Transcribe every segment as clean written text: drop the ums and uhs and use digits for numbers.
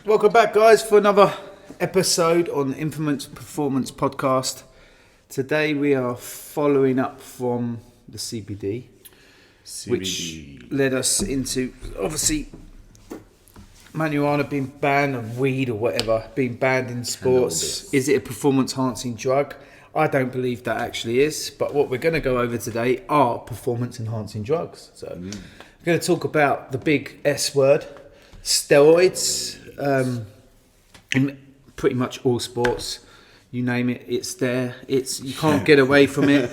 Welcome back, guys, for another episode on the Infamous Performance Podcast. Today we are following up from the CBD, which led us into, obviously, marijuana being banned, and weed or whatever being banned in sports. Is it a performance-enhancing drug? I don't believe that actually is, but what we're going to go over today are performance-enhancing drugs. So we're going to talk about the big S word, steroids. In pretty much all sports, you name it, it's there. You can't get away from it.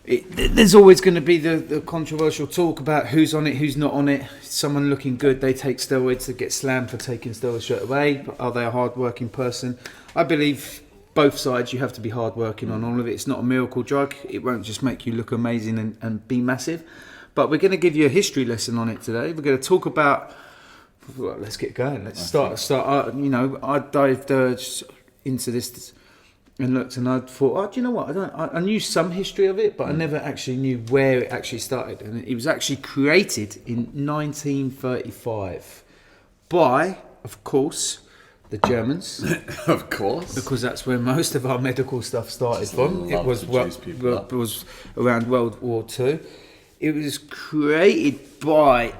There's always going to be the controversial talk about who's on it, who's not on it. Someone looking good, they take steroids, they get slammed for taking steroids straight away. Are they a hard-working person? I believe both sides, you have to be hard-working on all of it. It's not a miracle drug. It won't just make you look amazing and be massive. But we're going to give you a history lesson on it today. We're going to talk about... Well, let's get going. Let's start. I dived into this and looked, and I thought, do you know what? I knew some history of it, but I never actually knew where it actually started. And it was actually created in 1935 by, of course, the Germans. Of course, because that's where most of our medical stuff started from. It was around World War II. It was created by.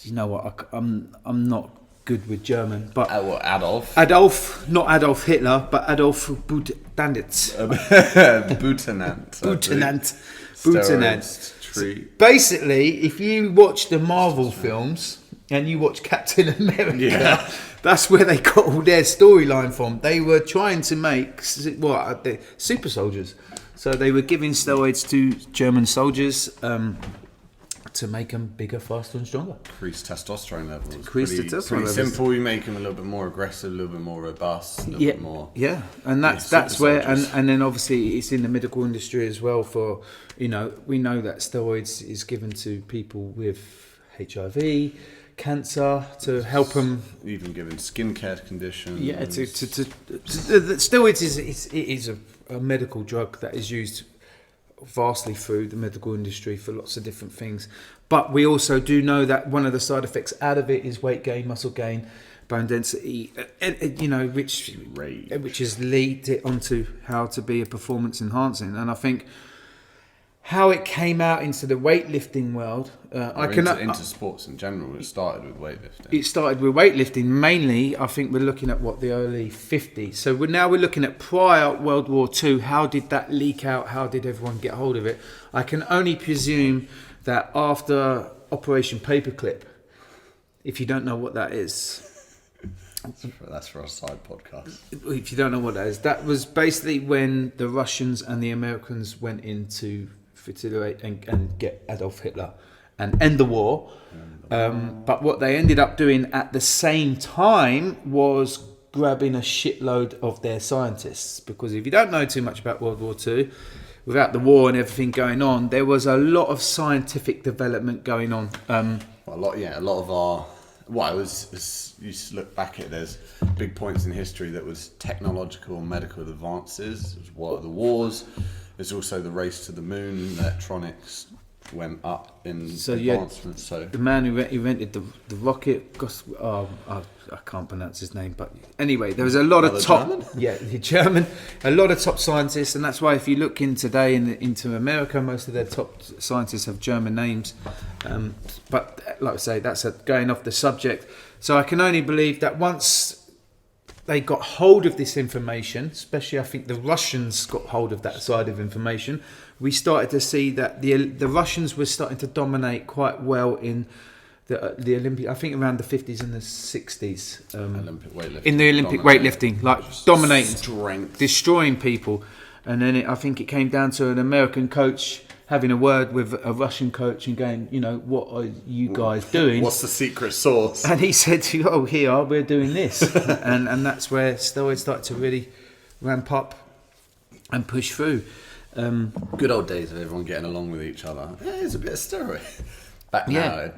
You know what? I'm not good with German, but Adolf, not Adolf Hitler, but Adolf Butenandt. Treat. Basically, if you watch the Marvel films and you watch Captain America, that's where they got all their storyline from. They were trying to make super soldiers, so they were giving steroids to German soldiers. To make them bigger, faster and stronger. Increase testosterone levels. Pretty simple. You make them a little bit more aggressive, a little bit more robust, a little bit more... Yeah, and that's where... And then obviously it's in the medical industry as well for, we know that steroids is given to people with HIV, cancer, to help them... Even given skincare conditions. Yeah, steroids is a medical drug that is used... vastly through the medical industry for lots of different things, but we also do know that one of the side effects out of it is weight gain, muscle gain, bone density, which has led it onto how to be a performance enhancing. And I think how it came out into the weightlifting world, into sports in general. It started with weightlifting. It started with weightlifting mainly. I think we're looking at the early 50s. So we're looking at prior World War II. How did that leak out? How did everyone get hold of it? I can only presume that after Operation Paperclip, if you don't know what that is. That's for a side podcast. If you don't know what that is, that was basically when the Russians and the Americans went into and get Adolf Hitler and end the war. But what they ended up doing at the same time was grabbing a shitload of their scientists. Because if you don't know too much about World War II, without the war and everything going on, there was a lot of scientific development going on. A lot of our... you look back at, there's big points in history that was technological and medical advances. It was the wars. There's also the race to the moon. Electronics went up in advancement. So the man who invented the rocket, I can't pronounce his name, but anyway, there was a lot of top, German, a lot of top scientists, and that's why if you look in today into America, most of their top scientists have German names. But like I say, that's going off the subject. So I can only believe that once they got hold of this information, especially I think the Russians got hold of that side of information, we started to see that the Russians were starting to dominate quite well in the Olympic, I think around the 50s and the 60s. Olympic weightlifting. In the Olympic weightlifting, like dominating, strength, destroying people. And then I think it came down to an American coach having a word with a Russian coach and going, what are you guys doing? What's the secret sauce? And he said, we're doing this. and that's where steroids started to really ramp up and push through. Good old days of everyone getting along with each other. Yeah, it's a bit of steroid.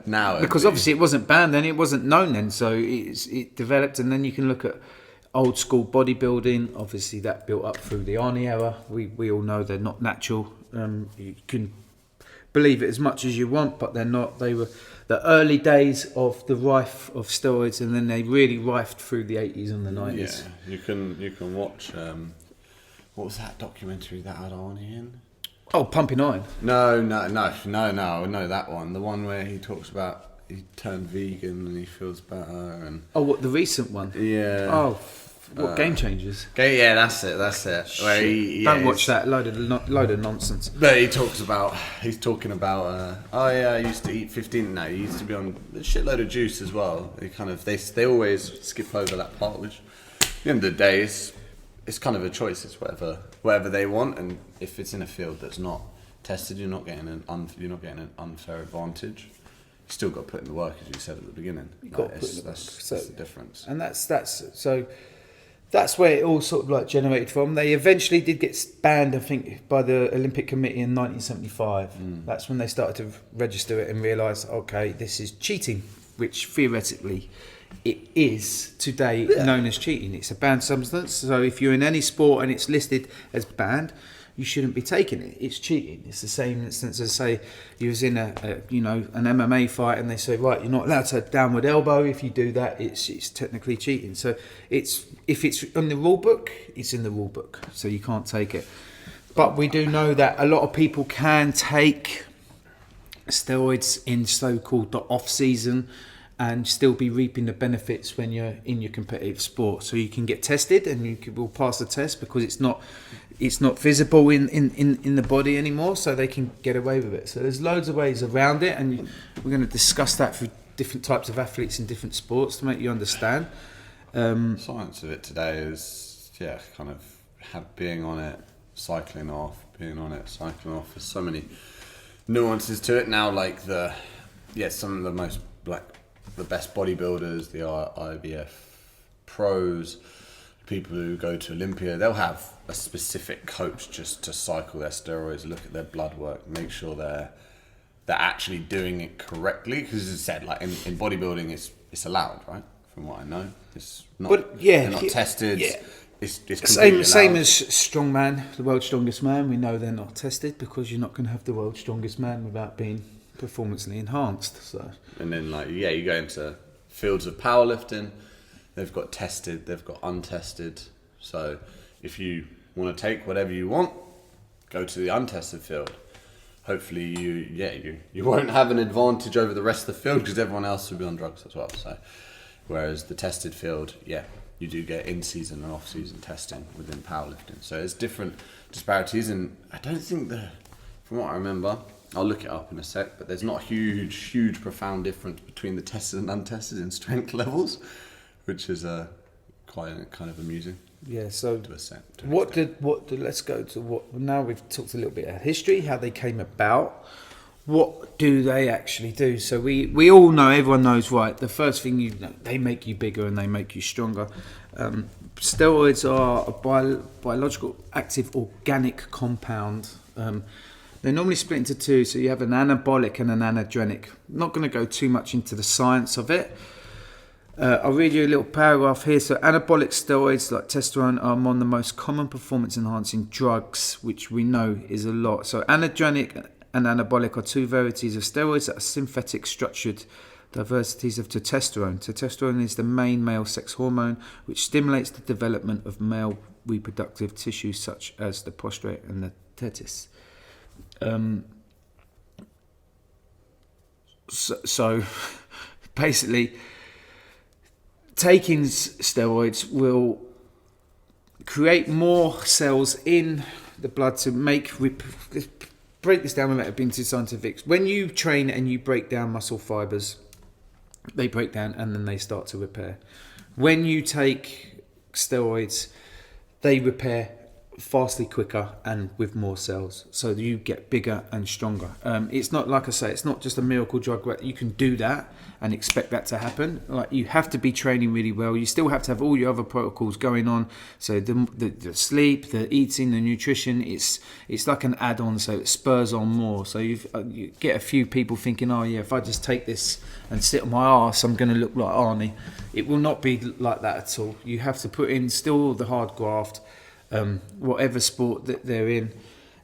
Now because obviously it wasn't banned then, it wasn't known then, so it developed. And then you can look at old school bodybuilding. Obviously that built up through the Arnie era. We all know they're not natural. You can believe it as much as you want, but they're not. They the early days of the rife of steroids, and then they really rifed through the 80s and the 90s. Yeah, you can watch. What was that documentary that had Arnie in? Oh, Pumping Iron. No, that one. The one where he talks about he turned vegan and he feels better and. Oh, what, the recent one? Yeah. Oh, what, Game Changers? Okay, yeah, that's it. Where Don't watch that. Load of nonsense. But he's talking about. I used to eat 15. No, he used to be on a shitload of juice as well. They always skip over that part, which at the end of the day it's kind of a choice. It's whatever they want, and if it's in a field that's not tested, you're not getting an unfair advantage. You still got to put in the work, as you said at the beginning. That's the difference. And that's where it all sort of like generated from. They eventually did get banned, I think, by the Olympic Committee in 1975. That's when they started to register it and realise, okay, this is cheating, which theoretically it is today known as cheating. It's a banned substance. So if you're in any sport and it's listed as banned, you shouldn't be taking it. It's cheating. It's the same instance as, say, you was in an MMA fight and they say, right, you're not allowed to downward elbow. If you do that, it's technically cheating. So if it's in the rule book, it's in the rule book. So you can't take it. But we do know that a lot of people can take steroids in so-called the off-season and still be reaping the benefits when you're in your competitive sport. So you can get tested and you will pass the test because it's not visible in the body anymore, so they can get away with it. So there's loads of ways around it, and we're going to discuss that for different types of athletes in different sports to make you understand. Science of it today is kind of being on it, cycling off, cycling off. There's so many nuances to it now. Like some of the best bodybuilders, the IBF pros, people who go to Olympia, they'll have a specific coach just to cycle their steroids, look at their blood work, make sure they're actually doing it correctly. Because as I said, like in bodybuilding, it's allowed, right? From what I know, it's not. They're not tested. Yeah. It's same as strongman, the world's strongest man. We know they're not tested because you're not going to have the world's strongest man without being performancely enhanced. So. And then you go into fields of powerlifting. They've got tested, they've got untested. So if you want to take whatever you want, go to the untested field. Hopefully you won't have an advantage over the rest of the field because everyone else will be on drugs as well. So whereas the tested field, you do get in-season and off-season testing within powerlifting. So there's different disparities, and I don't think from what I remember, I'll look it up in a sec, but there's not a huge profound difference between the tested and untested in strength levels, which is quite kind of amusing. Yeah. So to a set. Let's go to what. Now we've talked a little bit of history, how they came about. What do they actually do? So we all know, everyone knows, right? The first thing they make you bigger and they make you stronger. Steroids are a biological active organic compound. They're normally split into two, so you have an anabolic and an anadrenic. I'm not going to go too much into the science of it. I'll read you a little paragraph here. So anabolic steroids like testosterone are among the most common performance enhancing drugs, which we know is a lot. So anadrenic and anabolic are two varieties of steroids that are synthetic structured diversities of testosterone. Testosterone is the main male sex hormone, which stimulates the development of male reproductive tissues such as the prostate and the testis. So basically, taking steroids will create more cells in the blood to break this down without being too scientific. When you train and you break down muscle fibers, they break down and then they start to repair. When you take steroids, they repair fastly, quicker, and with more cells, so you get bigger and stronger. It's not, like I say, it's not just a miracle drug where you can do that and expect that to happen. Like, you have to be training really well. You still have to have all your other protocols going on. So the sleep, the eating, the nutrition, it's like an add-on, so it spurs on more. So you get a few people thinking, oh yeah, if I just take this and sit on my arse, I'm going to look like Arnie. It will not be like that at all. You have to put in still the hard graft, whatever sport that they're in.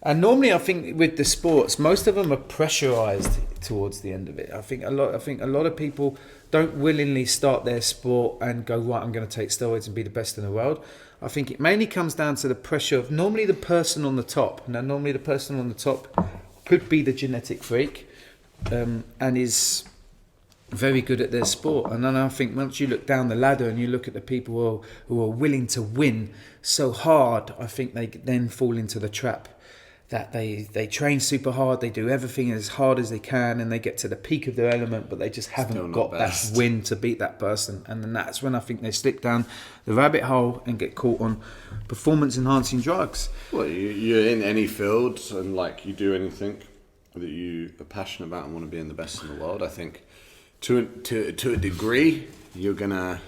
And normally, I think with the sports, most of them are pressurized towards the end of it. I think a lot of people don't willingly start their sport and go, right, I'm going to take steroids and be the best in the world. I think it mainly comes down to the pressure of normally the person on the top. Now, normally the person on the top could be the genetic freak, and is very good at their sport. And then I think once you look down the ladder and you look at the people who are willing to win so hard, I think they then fall into the trap that they train super hard, they do everything as hard as they can, and they get to the peak of their element, but they just haven't got that win to beat that person. And then that's when I think they slip down the rabbit hole and get caught on performance enhancing drugs. Well, you're in any field, and like you do anything that you are passionate about and want to be in the best in the world, I think to a degree you're gonna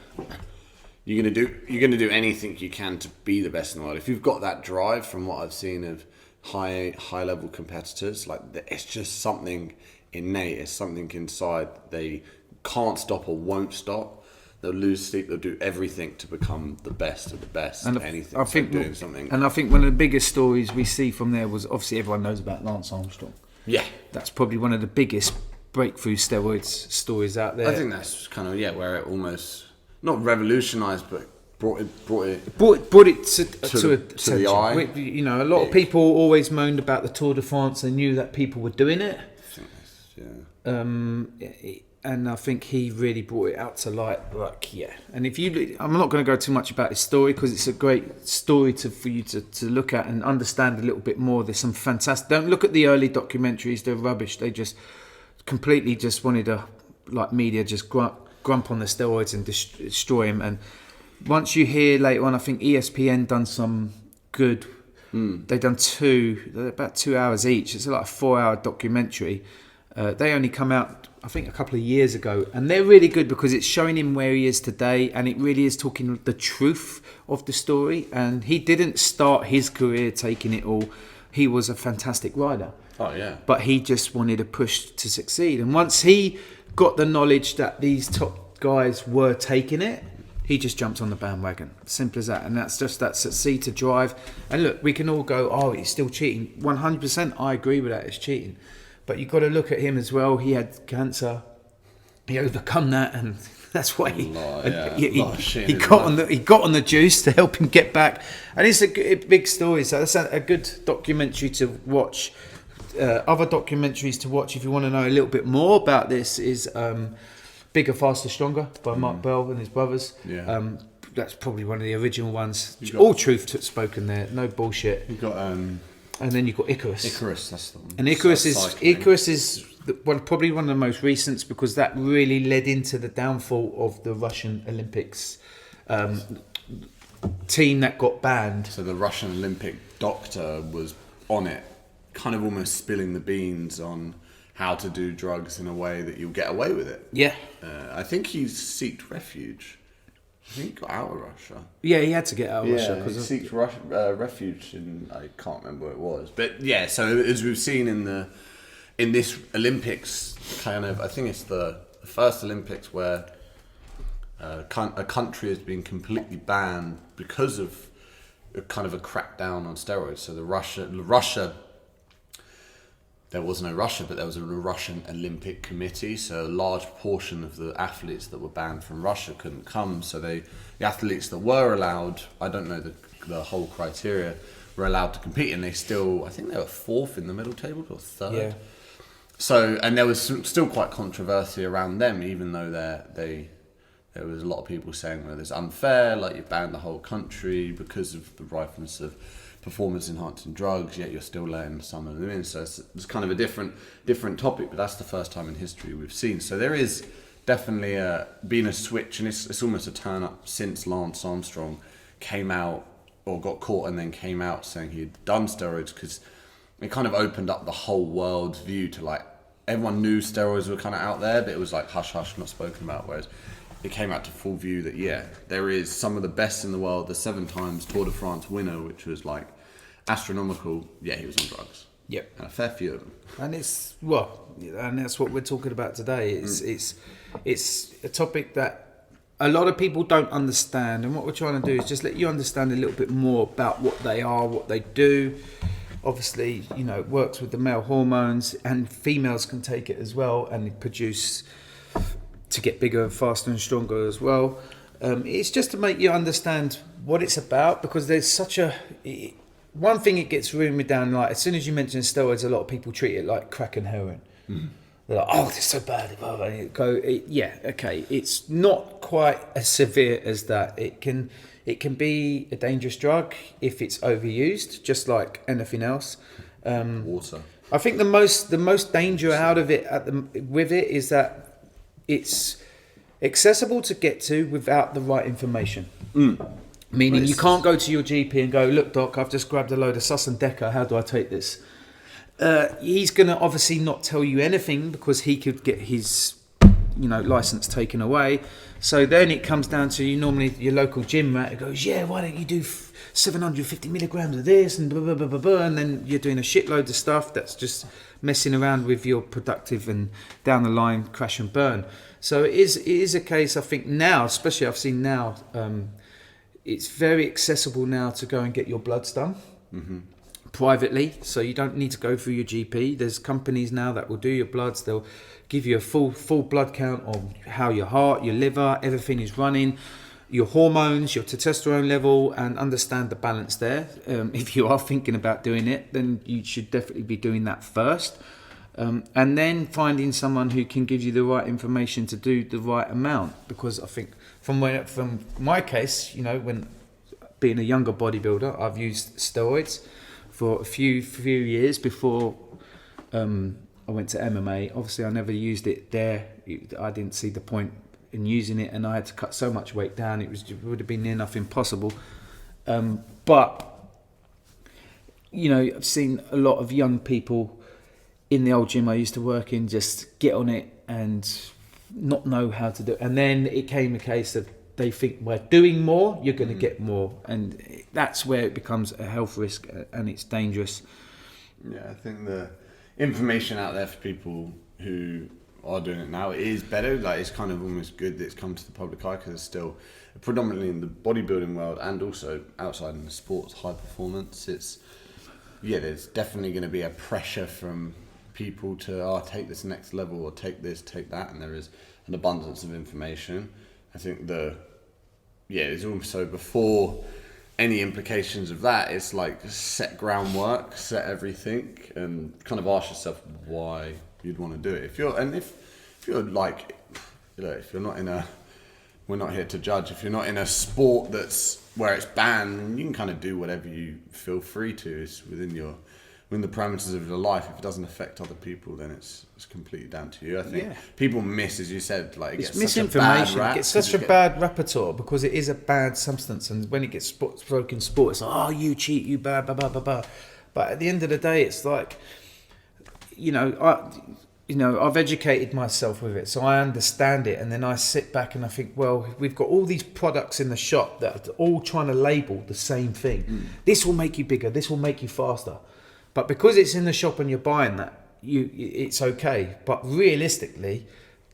do anything you can to be the best in the world. If you've got that drive, from what I've seen of high level competitors, like it's just something innate, it's something inside. They can't stop or won't stop. They'll lose sleep, they'll do everything to become the best of the best. And anything, I think doing something. And I think one of the biggest stories we see from there was, obviously everyone knows about Lance Armstrong. Yeah, that's probably one of the biggest breakthrough steroids stories out there. I think that's kind of where it almost not revolutionised, but brought it to the eye. You know, a lot of people always moaned about the Tour de France. They knew that people were doing it. And I think he really brought it out to light. Like, yeah. And if you, I'm not going to go too much about his story because it's a great story for you to look at and understand a little bit more. There's some fantastic. Don't look at the early documentaries; they're rubbish. They just completely just wanted to, like media, just grump on the steroids and destroy him. And once you hear later on, I think ESPN done some good. They've done about 2 hours each. It's like a 4-hour documentary. They only come out, I think, a couple of years ago, and they're really good because it's showing him where he is today, and it really is talking the truth of the story. And he didn't start his career taking it all. He was a fantastic rider. Oh yeah. But he just wanted to push to succeed. And once he got the knowledge that these top guys were taking it, he just jumped on the bandwagon. Simple as that. And that's just that succeed to drive. And look, we can all go, oh, he's still cheating. 100%, I agree with that. It's cheating. But you've got to look at him as well. He had cancer. He overcome that, and that's why he got on the juice to help him get back. And it's a big story. So that's a good documentary to watch. Other documentaries to watch if you want to know a little bit more about this is Bigger, Faster, Stronger by Mark Bell and his brothers. Yeah. That's probably one of the original ones. All truth spoken there, no bullshit. You got and then you've got Icarus. Icarus, that's the one. And Icarus is probably one of the most recent, because that really led into the downfall of the Russian Olympics team that got banned. So the Russian Olympic doctor was on it, kind of almost spilling the beans on how to do drugs in a way that you'll get away with it. Yeah. I think he sought refuge. I think he got out of Russia. Yeah, he had to get out of Russia. Because he sought refuge in, I can't remember what it was. But yeah, so as we've seen in this Olympics, kind of, I think it's the first Olympics where a country has been completely banned because of a kind of a crackdown on steroids. So Russia, there was no Russia, but there was a Russian Olympic Committee. So a large portion of the athletes that were banned from Russia couldn't come. So the athletes that were allowed, I don't know the whole criteria, were allowed to compete, and they still, I think they were fourth in the medal table or third. Yeah. So, and there was still quite controversy around them, even though there was a lot of people saying, well, it's unfair, like you banned the whole country because of the ripeness of performance-enhancing drugs, yet you're still letting some of them in. So it's kind of a different topic, but that's the first time in history we've seen. So there is definitely been a switch, and it's almost a turn-up since Lance Armstrong came out, or got caught and then came out saying he'd done steroids, because it kind of opened up the whole world's view to, like, everyone knew steroids were kind of out there, but it was like hush-hush, not spoken about, whereas it came out to full view that, yeah, there is some of the best in the world. The 7 times Tour de France winner, which was like astronomical. Yeah, he was on drugs. Yep. And a fair few of them. And and that's what we're talking about today. It's a topic that a lot of people don't understand. And what we're trying to do is just let you understand a little bit more about what they are, what they do. obviously, it works with the male hormones, and females can take it as well, and produce to get bigger and faster and stronger as well. It's just to make you understand what it's about, because there's one thing it gets rumored down, like as soon as you mention steroids, a lot of people treat it like crack and heroin. They're like, oh, it's so bad. It's not quite as severe as that. It can be a dangerous drug if it's overused, just like anything else. Water. I think the most danger out of it with it is that it's accessible to get to without the right information. Meaning you can't go to your GP and go, look, doc, I've just grabbed a load of Sus and Deca. How do I take this? He's going to obviously not tell you anything, because he could get his license taken away. So then it comes down to normally your local gym rat who goes, yeah, why don't you do 750 milligrams of this and blah, blah, blah, blah, blah, and then you're doing a shitload of stuff that's just messing around with your productive and down the line crash and burn. So it is a case, I think now, especially I've seen now, it's very accessible now to go and get your bloods done. Privately, so you don't need to go through your GP. There's companies now that will do your bloods. They'll give you a full blood count on how your heart, your liver, everything is running, your hormones, your testosterone level, and understand the balance there. If you are thinking about doing it, then you should definitely be doing that first, and then finding someone who can give you the right information to do the right amount. Because I think from my case, when being a younger bodybuilder, I've used steroids for a few years before I went to MMA. Obviously, I never used it there. I didn't see the point in using it, and I had to cut so much weight down. It would have been near enough impossible. But I've seen a lot of young people in the old gym I used to work in just get on it and not know how to do it. And then it came a case of they think by doing more, you're going to get more. And that's where it becomes a health risk, and it's dangerous. Yeah, I think the information out there for people who are doing it now is better. Like, it's kind of almost good that it's come to the public eye, because it's still predominantly in the bodybuilding world and also outside in the sports high performance. There's definitely going to be a pressure from people to take this next level, or take this, take that, and there is an abundance of information. I think it's also, before any implications of that, it's like set groundwork, set everything, and kind of ask yourself why you'd want to do it. If you're like, if you're not in we're not here to judge. If you're not in a sport that's where it's banned, you can kind of do whatever you feel free to. It's within the parameters of your life. If it doesn't affect other people, then it's completely down to you. I think people miss, as you said, like, it's misinformation. It gets such a bad repertoire because it is a bad substance, and when it gets spoken in sport, it's like, oh, you cheat, you blah blah blah blah blah. But at the end of the day, it's like, I've educated myself with it, so I understand it, and then I sit back and I think, well, we've got all these products in the shop that are all trying to label the same thing. This will make you bigger. This will make you faster. But because it's in the shop and you're buying that, it's okay. But realistically,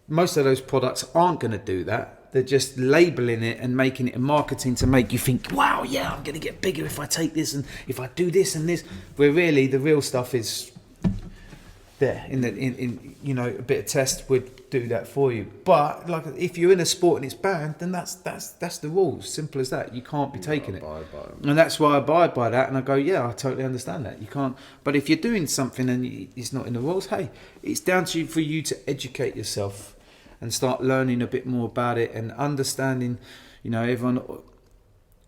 most of those products aren't going to do that. They're just labeling it and making it a marketing to make you think, wow, yeah, I'm going to get bigger if I take this and if I do this and this. Where really the real stuff is there. A bit of test would do that for you. But like, if you're in a sport and it's banned, then that's the rules. Simple as that. You can't be taking it. And that's why I abide by that. And I go, yeah, I totally understand that. You can't. But if you're doing something and it's not in the rules, hey, it's down to you for you to educate yourself and start learning a bit more about it and understanding. Everyone.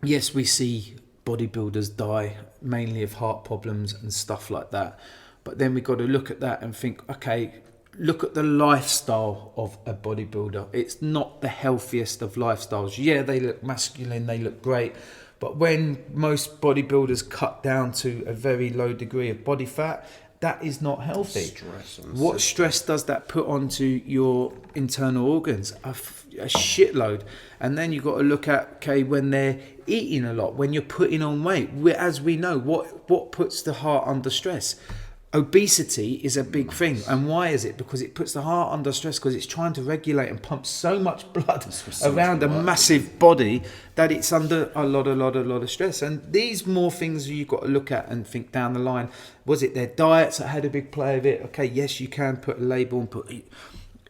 Yes, we see bodybuilders die mainly of heart problems and stuff like that. But then we've got to look at that and think, okay, look at the lifestyle of a bodybuilder. It's not the healthiest of lifestyles. Yeah, they look masculine, they look great. But when most bodybuilders cut down to a very low degree of body fat, that is not healthy. What stress does that put onto your internal organs? A shitload. And then you've got to look at, okay, when they're eating a lot, when you're putting on weight, as we know, what puts the heart under stress? obesity is a big thing. And why is it? Because it puts the heart under stress, because it's trying to regulate and pump so much blood around a massive body that it's under a lot of stress. And these more things you've got to look at and think down the line. Was it their diets that had a big play of it? Okay, yes, you can put a label and put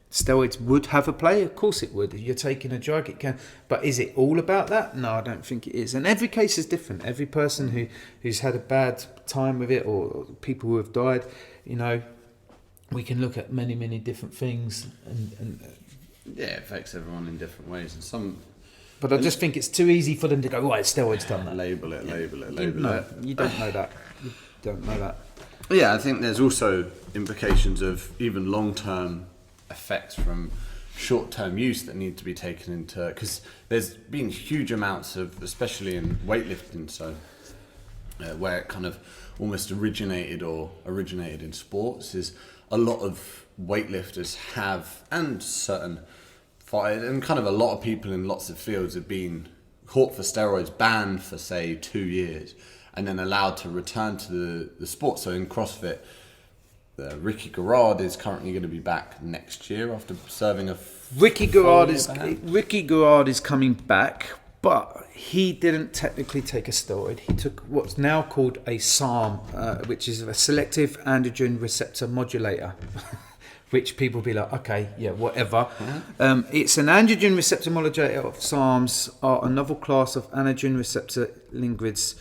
steroids would have a play. Of course it would. If you're taking a drug, it can. But is it all about that? No, I don't think it is. And every case is different. Every person who's had a bad time with it, or people who have died, we can look at many different things, and it affects everyone in different ways. And some. But I just think it's too easy for them to go, right, steroids done that. Label it. No, you don't know that. You don't know that. Yeah, I think there's also implications of even long-term effects from short-term use that need to be taken into, because there's been huge amounts of, especially in weightlifting, where it kind of almost originated in sports, is a lot of weightlifters have, and certain fight, and kind of a lot of people in lots of fields have been caught for steroids, banned for say 2 years, and then allowed to return to the sport. So in CrossFit, Ricky Garrard is currently going to be back next year after serving a. Ricky Garrard is coming back, but he didn't technically take a steroid. He took what's now called a SARM, which is a selective androgen receptor modulator. Which people be like, okay, yeah, whatever. Yeah. It's an androgen receptor modulator. SARMs are another class of androgen receptor ligands.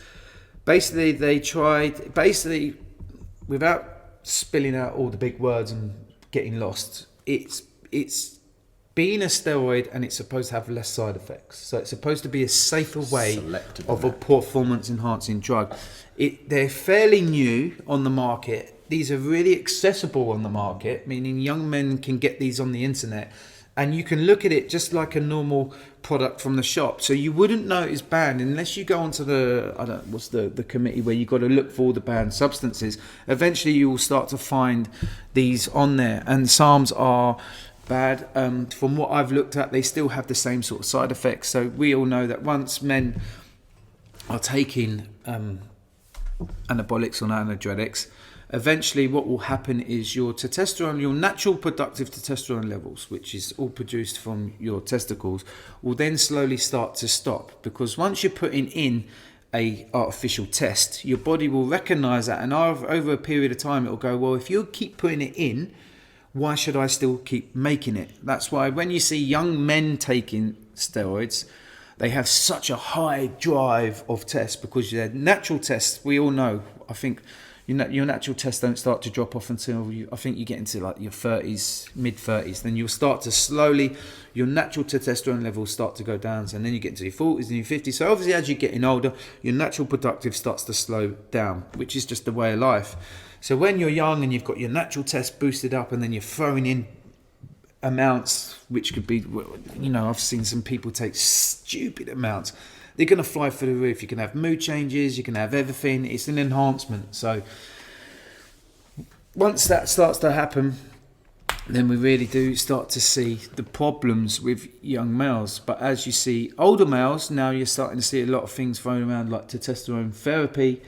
Basically, they tried. Without spilling out all the big words and getting lost, it's being a steroid, and it's supposed to have less side effects. So it's supposed to be a safer way of a performance enhancing drug. They're fairly new on the market. These are really accessible on the market, meaning young men can get these on the internet, and you can look at it just like a normal product from the shop. So you wouldn't know it's banned unless you go onto the committee where you've got to look for all the banned substances. Eventually you will start to find these on there, and SARMs are bad. From what I've looked at, they still have the same sort of side effects. So we all know that once men are taking anabolics or analgesics, eventually what will happen is your testosterone, your natural productive testosterone levels, which is all produced from your testicles, will then slowly start to stop, because once you're putting in a artificial test, your body will recognize that, and over a period of time it will go, well, if you keep putting it in, why should I still keep making it? That's why when you see young men taking steroids, they have such a high drive of tests, because their natural tests, we all know, I think your natural tests don't start to drop off until you get into like your 30s, mid-30s. Then you'll start to slowly, your natural testosterone levels start to go down. So, and then you get into your 40s and your 50s. So obviously as you're getting older, your natural productive starts to slow down, which is just the way of life. So when you're young and you've got your natural test boosted up, and then you're throwing in amounts, which could be, I've seen some people take stupid amounts. They're going to fly through the roof. You can have mood changes, you can have everything. It's an enhancement. So once that starts to happen, then we really do start to see the problems with young males. But as you see older males, now you're starting to see a lot of things thrown around like testosterone therapy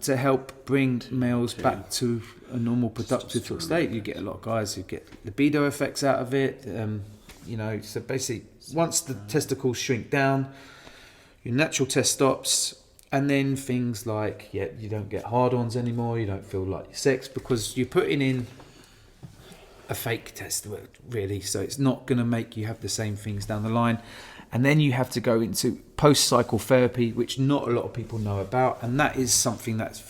to help bring males back to a normal productive sort of state. You get a lot of guys who get libido effects out of it. So basically once the testicles shrink down, your natural test stops, and then things like, you don't get hard-ons anymore, you don't feel like sex, because you're putting in a fake test, really, so it's not going to make you have the same things down the line. And then you have to go into post-cycle therapy, which not a lot of people know about, and that is something that's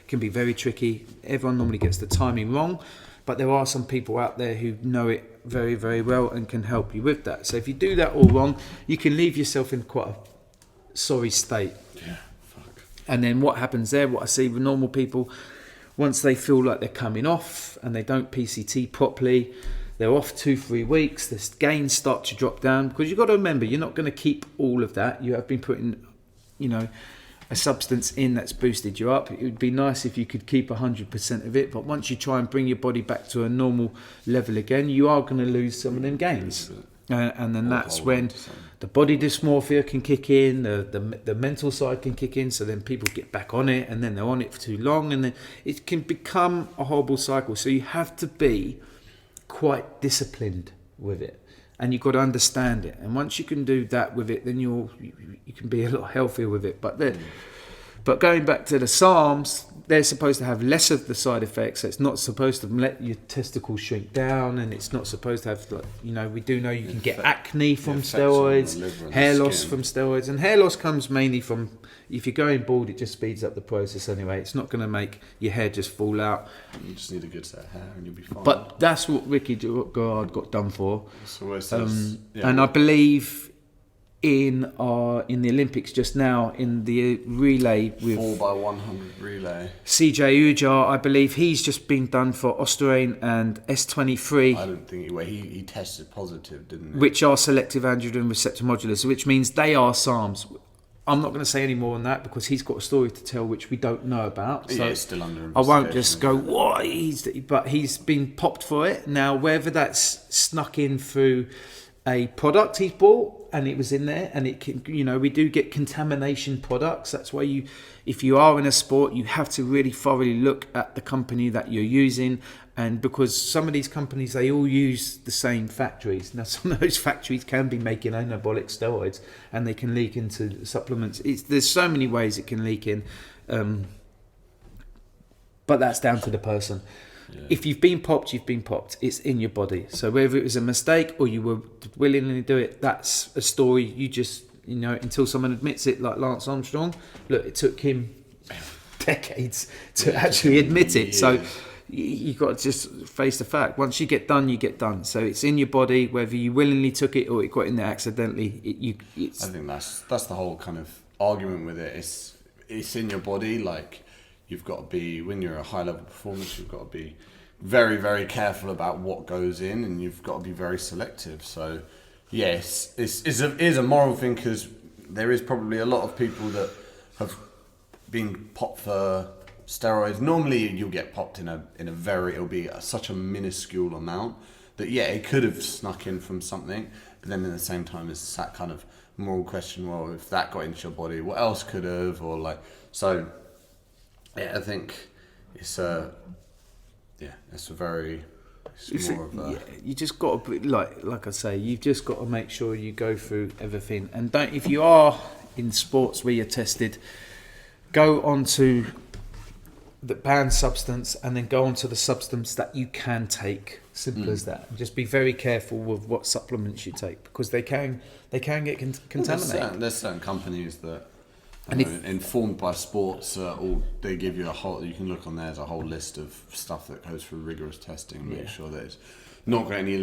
can be very tricky. Everyone normally gets the timing wrong, but there are some people out there who know it very, very well and can help you with that. So if you do that all wrong, you can leave yourself in quite a sorry state. And then what happens there, what I see with normal people, once they feel like they're coming off and they don't PCT properly, they're off 2-3 weeks, the gains start to drop down, because you've got to remember, you're not going to keep all of that. You have been putting a substance in that's boosted you up. It would be nice if you could keep 100% of it, but once you try and bring your body back to a normal level again, you are going to lose some of them gains. And then that's when the body dysmorphia can kick in, the mental side can kick in, so then people get back on it, and then they're on it for too long, and then it can become a horrible cycle. So you have to be quite disciplined with it, and you've got to understand it. And once you can do that with it, then you can be a lot healthier with it. But going back to the SARMs, they're supposed to have less of the side effects. So it's not supposed to let your testicles shrink down, and it's not supposed to have, like, we do know you can get acne from steroids, hair loss from steroids, and hair loss comes mainly from, if you're going bald, it just speeds up the process anyway. It's not going to make your hair just fall out. You just need a good set of hair and you'll be fine. But that's what Ricky Garrard got done for. So and I believe in the Olympics just now, in the relay with 4x100 relay, CJ Ujar, I believe he's just been done for Ostarine and S23. I don't think he tested positive, didn't he? Which are selective androgen receptor modulators, which means they are SARMs. I'm not going to say any more on that because he's got a story to tell which we don't know about. So it's still under investigation. I won't just go, what? But he's been popped for it. Now, whether that's snuck in through a product he's bought and it was in there, and it can, we do get contamination products. That's why if you are in a sport, you have to really thoroughly look at the company that you're using. And because some of these companies, they all use the same factories. Now, some of those factories can be making anabolic steroids, and they can leak into supplements. There's so many ways it can leak in, but that's down to the person. Yeah. If you've been popped, you've been popped. It's in your body. So whether it was a mistake or you were willingly do it, that's a story. You just, until someone admits it, like Lance Armstrong. Look, it took him decades to actually admit it. So you've got to just face the fact. Once you get done, you get done. So it's in your body, whether you willingly took it or it got in there accidentally. I think that's the whole kind of argument with it. It's in your body, like. You've got to be, when you're a high-level performance, you've got to be very, very careful about what goes in, and you've got to be very selective. So, yes, it is a moral thing, because there is probably a lot of people that have been popped for steroids. Normally, you'll get popped it'll be such a minuscule amount that, it could have snuck in from something, but then at the same time, it's that kind of moral question, well, if that got into your body, what else could have, or like, so... Yeah, I think it's more of a... you just got to, like I say, you've just got to make sure you go through everything. And if you are in sports where you're tested, go on to the banned substance and then go on to the substance that you can take. Simple as that. And just be very careful with what supplements you take, because they can get contaminated. There's certain companies that... And informed by sports, they give you you can look on there, there's a whole list of stuff that goes through rigorous testing, make sure that it's not got any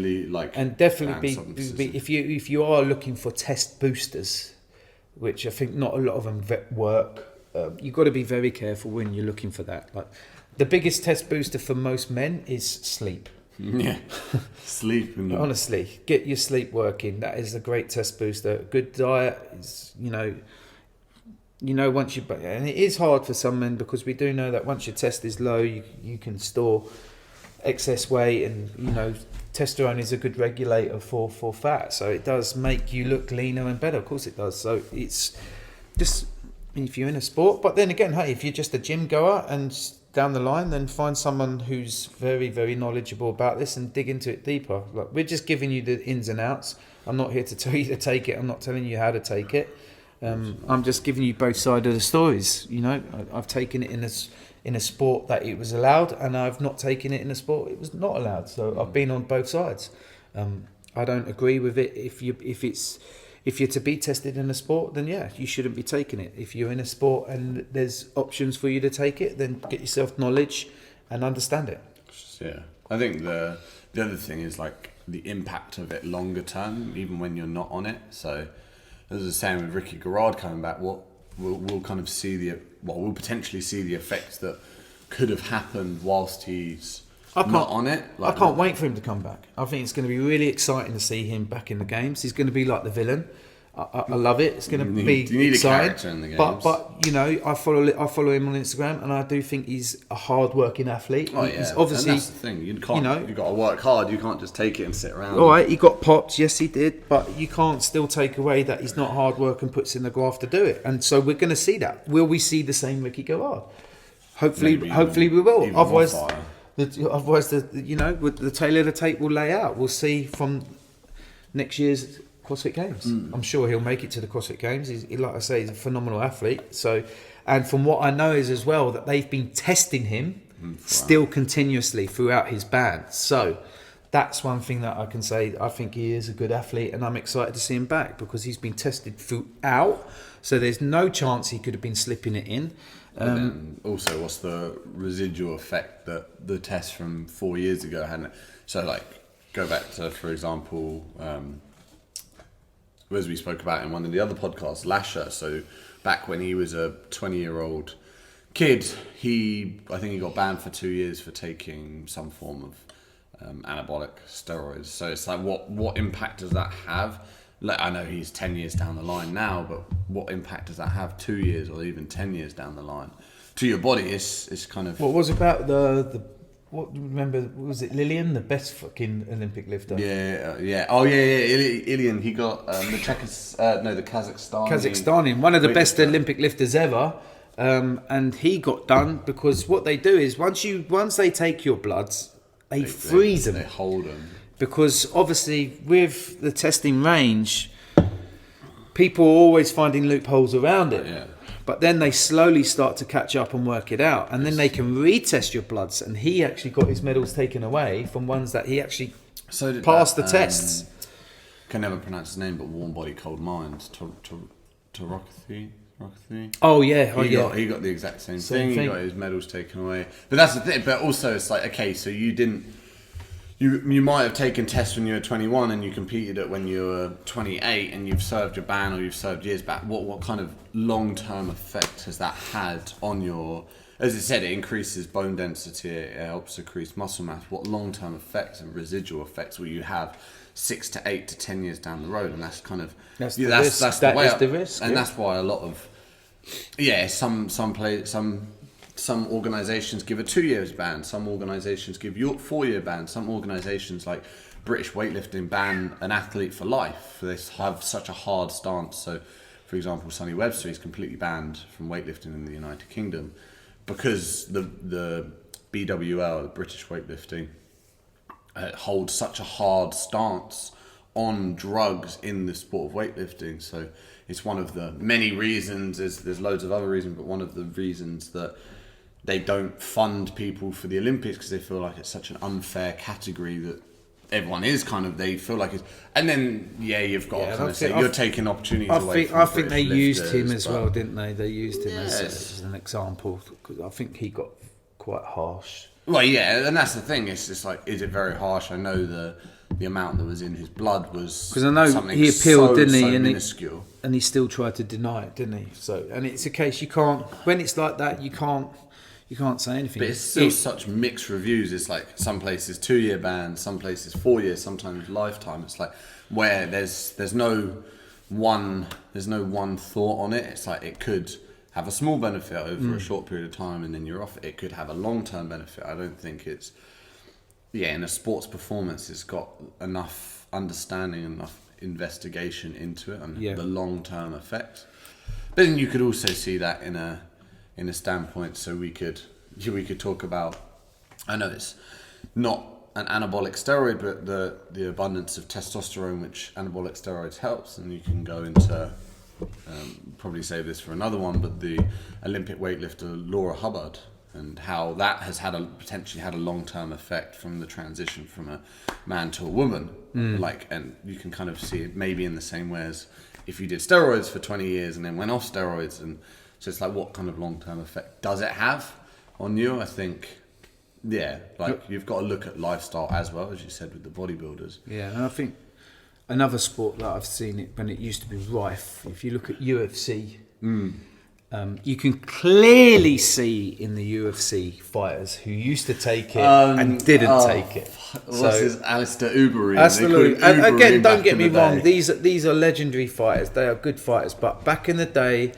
and definitely if you are looking for test boosters, which I think not a lot of them work, you've got to be very careful when you're looking for that. Like, the biggest test booster for most men is sleep. Yeah, sleep. Honestly, get your sleep working. That is a great test booster. Good diet is, once and it is hard for some men, because we do know that once your test is low, you can store excess weight, and testosterone is a good regulator for fat, so it does make you look leaner and better. Of course it does. So it's just, if you're in a sport, but then again, hey, if you're just a gym goer and down the line, then find someone who's very, very knowledgeable about this and dig into it deeper. Like, we're just giving you the ins and outs. I'm not here to tell you to take it. I'm not telling you how to take it. I'm just giving you both sides of the stories. I've taken it in a sport that it was allowed, and I've not taken it in a sport it was not allowed. So I've been on both sides. I don't agree with it. If you're to be tested in a sport, then you shouldn't be taking it. If you're in a sport and there's options for you to take it, then get yourself knowledge and understand it. Yeah, I think the other thing is like the impact of it longer term, even when you're not on it. So, as I was saying with Ricky Garrard coming back, we'll kind of see we'll potentially see the effects that could have happened whilst he's not on it. I can't wait for him to come back. I think it's going to be really exciting to see him back in the games. He's going to be like the villain. I love it. It's going to be you need exciting. a character in the games. But you know, I follow him on Instagram, and I do think he's a hard-working athlete. Oh yeah, He's obviously, and that's the thing. You can't. you know, You've got to work hard. You can't just take it and sit around. all right, he got popped. Yes, he did. But you can't still take away that he's not hard work and puts in the graft to do it. And so we're going to see that. Will we see the same Ricky Garrard? Hopefully we will. Otherwise, the tail of the tape will lay out. We'll see from next year's CrossFit Games. I'm sure he'll make it to the CrossFit Games. Like I say, he's a phenomenal athlete. So, and from what I know is as well that they've been testing him still continuously throughout his ban. So that's one thing that I can say. I think he is a good athlete, and I'm excited to see him back because he's been tested throughout. So there's no chance he could have been slipping it in. And then also, what's the residual effect that the test from 4 years ago had? So, like, go back to, for example, as we spoke about in one of the other podcasts, Lasher. So, back when he was a 20-year-old kid, I think he got banned for 2 years for taking some form of anabolic steroids. So it's like, what impact does that have? Like, I know he's 10 years down the line now, but what impact does that have 2 years or even 10 years down the line to your body? It's kind of. What was about the what? Remember, was it Lillian, the best fucking Olympic lifter? Yeah. Oh yeah. Ilian. He got the Kazakhstani, one of the best Olympic lifters ever. And he got done because what they do is once they take your bloods, they freeze them. They hold them. Because obviously with the testing range, people are always finding loopholes around it. Yeah. But then they slowly start to catch up and work it out. And then they can retest your bloods. And he actually got his medals taken away from ones that he actually passed the tests. Can never pronounce his name, but Warm Body, Cold Mind. Tarokathy? Oh yeah, He got the exact same thing. He got his medals taken away. But that's the thing. But also, it's like, okay, so you didn't. You might have taken tests when you were 21 and you competed it when you were 28 and you've served your ban or you've served years back. What kind of long-term effect has that had on your... As I said, it increases bone density, it helps increase muscle mass. What long-term effects and residual effects will you have 6 to 8 to 10 years down the road? And that's kind of... That's the risk. That's the way the risk. And that's why a lot of... Yeah, some organisations give a 2 years ban. Some organisations give 4 year ban. Some organisations like British weightlifting ban an athlete for life. They have such a hard stance. So, for example, Sonny Webster is completely banned from weightlifting in the United Kingdom because the BWL, the British weightlifting, holds such a hard stance on drugs in the sport of weightlifting. So it's one of the many reasons. There's loads of other reasons, but one of the reasons that they don't fund people for the Olympics because they feel like it's such an unfair category that everyone is kind of, they feel like it's, and then you've got to kind of say you're taking opportunities away from I think they used him as but, well, didn't they? They used him as an example because I think he got quite harsh. Well, yeah, and that's the thing. It's just like, is it very harsh? I know the amount that was in his blood was because I know he appealed, didn't he? So and minuscule. And he still tried to deny it, didn't he? So, and it's a case you can't when it's like that. You can't say anything. But it's still such mixed reviews. It's like some places 2 year ban, some places 4 years, sometimes lifetime. It's like where there's no one thought on it. It's like it could have a small benefit over a short period of time and then you're off. It could have a long-term benefit. I don't think it's... Yeah, in a sports performance, it's got enough understanding, enough investigation into it and the long-term effects. But then you could also see that in a standpoint, so we could talk about... I know it's not an anabolic steroid, but the abundance of testosterone which anabolic steroids helps, and you can go into... probably save this for another one, but the Olympic weightlifter Laura Hubbard and how that has potentially had a long-term effect from the transition from a man to a woman. And you can kind of see it maybe in the same way as if you did steroids for 20 years and then went off steroids, and so it's like, what kind of long-term effect does it have on you? I think you've got to look at lifestyle as well, as you said with the bodybuilders. Yeah, and I think another sport that I've seen it when it used to be rife. If you look at UFC, You can clearly see in the UFC fighters who used to take it and didn't take it. What's his Alistair Ubery? Absolutely. And again, don't get me wrong. These are legendary fighters. They are good fighters. But back in the day,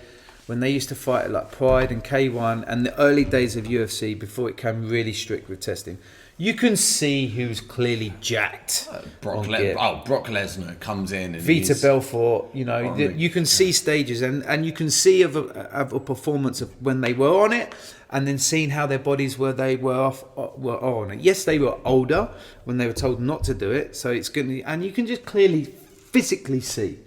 when they used to fight like Pride and K1 and the early days of UFC, before it came really strict with testing, you can see who's clearly jacked. Brock Lesnar comes in and Vita Belfort, you can see stages and you can see of a performance of when they were on it, and then seeing how their bodies were on it. Yes, they were older when they were told not to do it, so it's good, and you can just clearly physically see.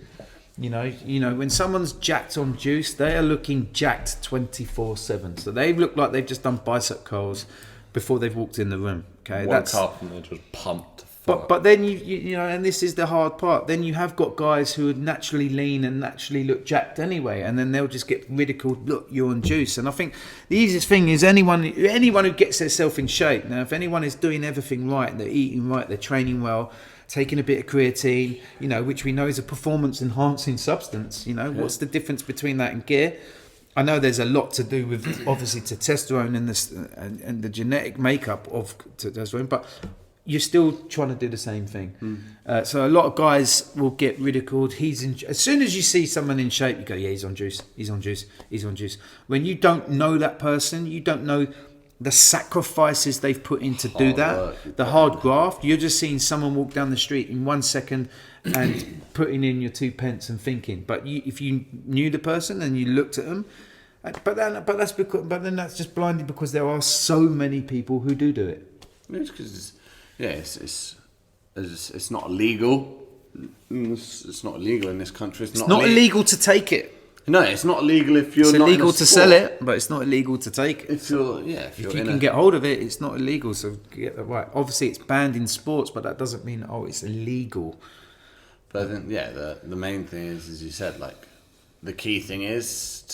When someone's jacked on juice, they are looking jacked 24/7. So they look like they've just done bicep curls before they've walked in the room. Okay, woke up and they're just pumped. But then you know, and this is the hard part. Then you have got guys who are naturally lean and naturally look jacked anyway, and then they'll just get ridiculed. Look, you're on juice. And I think the easiest thing is anyone who gets themselves in shape. Now, if anyone is doing everything right, they're eating right, they're training well, taking a bit of creatine, which we know is a performance enhancing substance. What's the difference between that and gear? I know there's a lot to do with obviously testosterone and the genetic makeup of testosterone, but you're still trying to do the same thing. So a lot of guys will get ridiculed. As soon as you see someone in shape, you go, yeah, he's on juice, he's on juice, he's on juice. When you don't know that person, you don't know the sacrifices they've put in to do that, the hard graft. You're just seeing someone walk down the street in 1 second and putting in your 2 pence and thinking. But if you knew the person and you looked at them, but then that's just blindly because there are so many people who do it. It's because it's not illegal. It's not illegal in this country. It's not illegal to take it. No, it's not illegal if you're. It's not illegal in a to sport. sell it, but it's not illegal to take it. If you can get hold of it, it's not illegal. So get that right. Obviously, it's banned in sports, but that doesn't mean it's illegal. But I think the main thing is, as you said, like the key thing is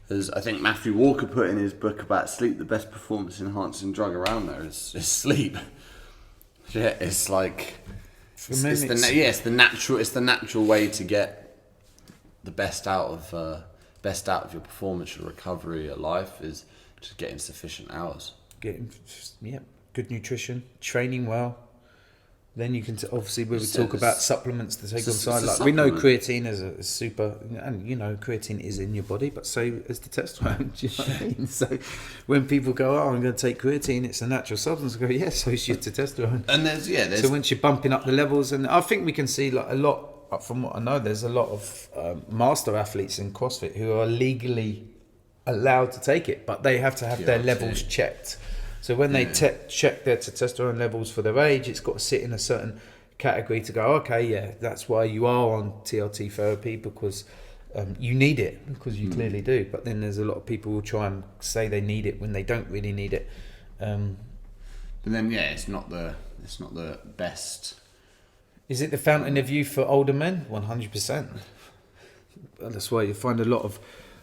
as I think Matthew Walker put in his book about sleep, the best performance enhancing drug around there is sleep. Yeah, it's like it's the natural way to get the best out of your performance, your recovery, your life is just getting sufficient hours. Good nutrition, training well. Then you can obviously we would talk about supplements to take on side. Like we know creatine is a super, and creatine is in your body, but so is the testosterone. Do you know what I mean? So when people go, I'm going to take creatine, it's a natural substance. I go, yeah, so is your testosterone. And there's so once you're bumping up the levels, and I think we can see like a lot from what I know. There's a lot of master athletes in CrossFit who are legally allowed to take it, but they have to have their levels checked. So when they check their testosterone levels for their age, it's got to sit in a certain category to go, okay, yeah, that's why you are on TRT therapy, because you need it, because you clearly do. But then there's a lot of people who try and say they need it when they don't really need it. But then, it's not the best. Is it the fountain of youth for older men? 100%. That's why you find a lot of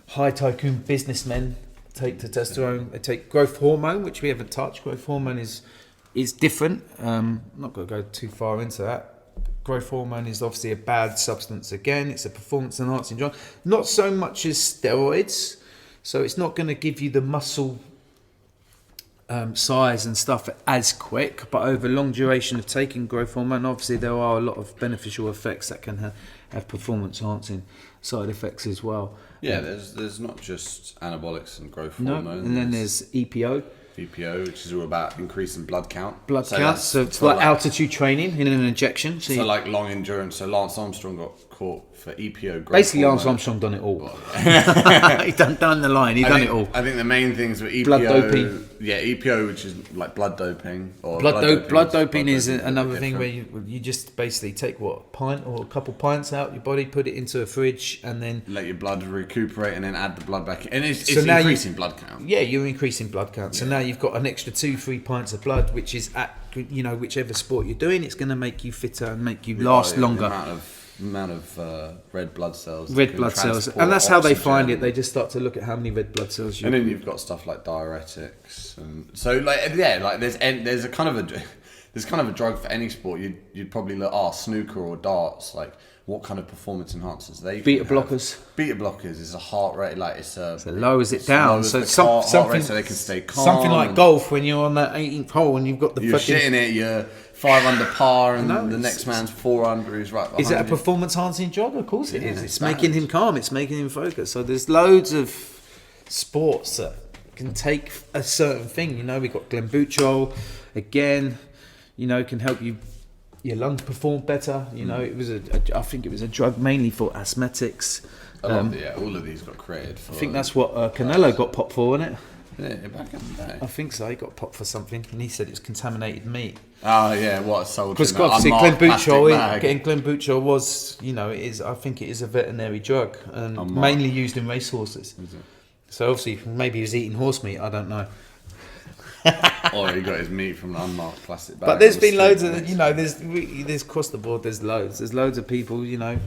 high tycoon businessmen take testosterone. They take growth hormone, which we haven't touched. Growth hormone is different. I'm not going to go too far into that. Growth hormone is obviously a bad substance. Again, it's a performance enhancing drug. Not so much as steroids, so it's not going to give you the muscle size and stuff as quick. But over long duration of taking growth hormone, obviously there are a lot of beneficial effects that can have performance enhancing side effects as well. Yeah, there's not just anabolics and growth hormone. And then there's EPO. EPO, which is all about increasing blood count. So it's like altitude training in an injection. So like long endurance. So Lance Armstrong got caught for EPO. Basically, Lance Armstrong done it all. He done the line. He done it all. I think the main things were EPO. Blood doping. Yeah, EPO, which is like blood doping. Or blood doping is another thing where you just basically take a pint or a couple pints out your body, put it into a fridge, and then let your blood recuperate, and then add the blood back in. And it's increasing blood count. Yeah, you're increasing blood count. So now you've got an extra 2-3 pints of blood, which is at whichever sport you're doing, it's going to make you fitter and make you last longer. The amount of red blood cells. And that's how they find it. They just start to look at how many red blood cells you. And then you've got stuff like diuretics, and so there's kind of a drug for any sport. You'd probably look snooker or darts. Like what kind of performance enhancers they Beta can have. blockers. Beta blockers is a heart rate, like it lowers it down, lowers so the something heart rate so they can stay calm. Something like golf when you're on that 18th hole and you've got the you're fucking. shitting it, you're 5 under par, and No, the next man's 4 under who's right behind Is it a you. performance enhancing jog? Of course it Yeah, is. it's It's making him calm. It's making him focus. So there's loads of sports that can take a certain thing. You know, we've got Glenbuterol again. You know, can help your lungs perform better. You know, it was I think it was a drug mainly for asthmatics. all of these got created for. I think that's what Canelo got popped for, wasn't it? Yeah, back in the day. I think so. He got popped for something, and he said it's contaminated meat. Oh yeah, what sold Because in an obviously unmarked plastic bag. Glenbuterol was, you know, it is. I think it is a veterinary drug and mainly used in racehorses. So obviously, maybe he was eating horse meat. I don't know. Or he got his meat from an unmarked plastic bag. But there's been loads of, you know, there's across the board. There's loads of people. You know,